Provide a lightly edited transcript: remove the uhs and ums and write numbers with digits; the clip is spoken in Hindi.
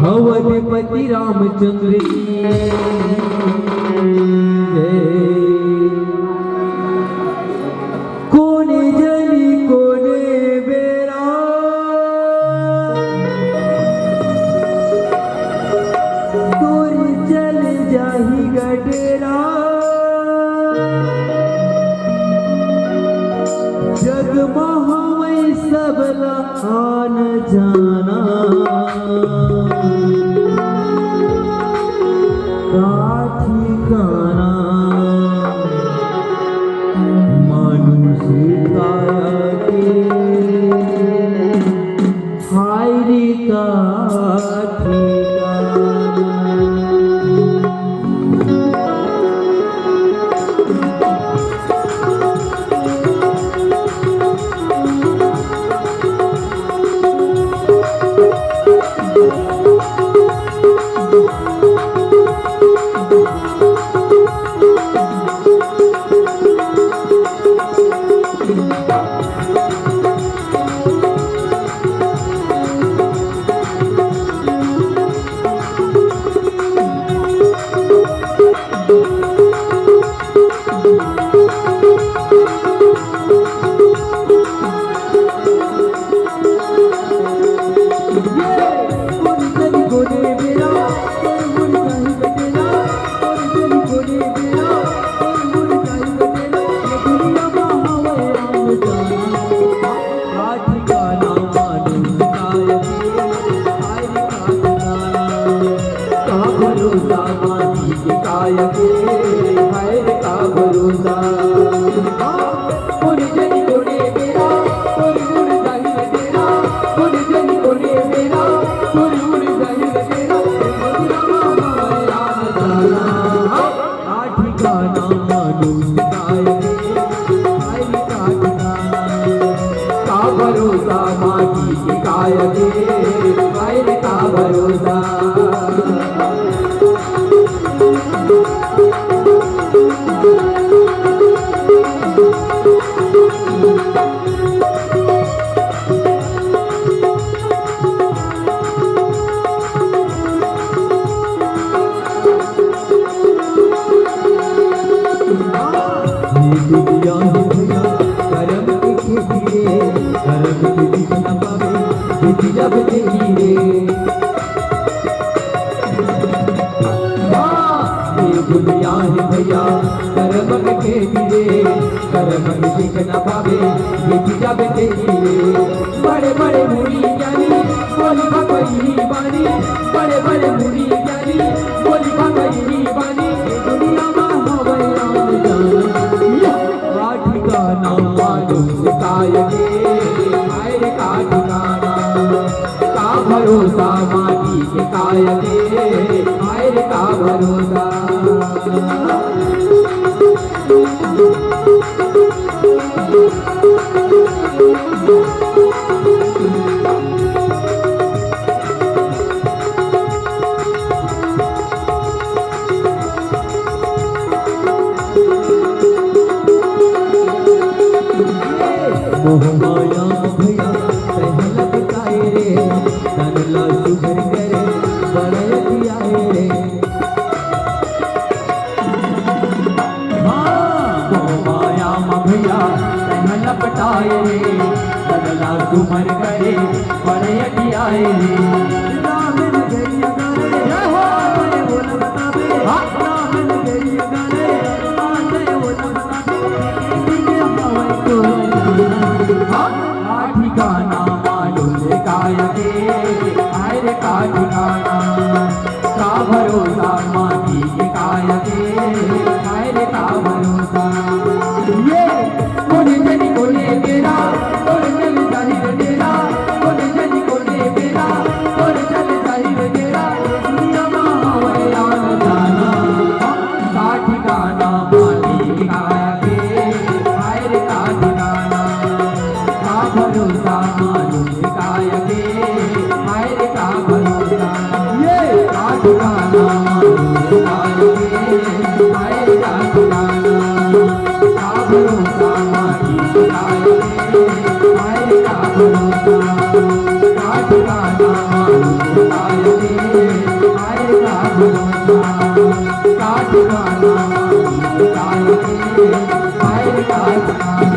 अवधपति रामचंद्र की जय। कोने जनी कोने बेरा तोरी चल जाही गडेरा जग महावै सबला आन जाना ठिकाना मनुष्य काया के हायरी का भरोसा माटी के काय के का भरोसा। जब देखी रे ये दुनिया है भैया कर्म के गिरे कर्म दिख न पावे ये जब देखी रे। बड़े बड़े मुनि ज्ञानी बोली भगवती बानी बड़े बड़े मुनि ज्ञानी बोली भगवती बानी दुनिया में हवे राम जाना ठिकाना मालूम काय के आए का ठिकाना भरोसा माटी के काय के आयर का भरोसा। मोह माया भैया पहला बताए रे तनला सुधर करे बड़े आए रे। मोह माया भैया पहला बताए रे तनला सुधर करे बड़े आए रे। राम नगरिया गाने आए वो न बतावे राम नगरिया गाने आए वो न बतावे ठिकाना मालूम काय के आयर का ठिकाना का भरोसा माटी के काय के आयर का भरोसा। ये कोने जनी कोने मेरा कोने जनी जानी तेरा कोने जनी कोने मेरा कोने काट गाना काट के पैर काटना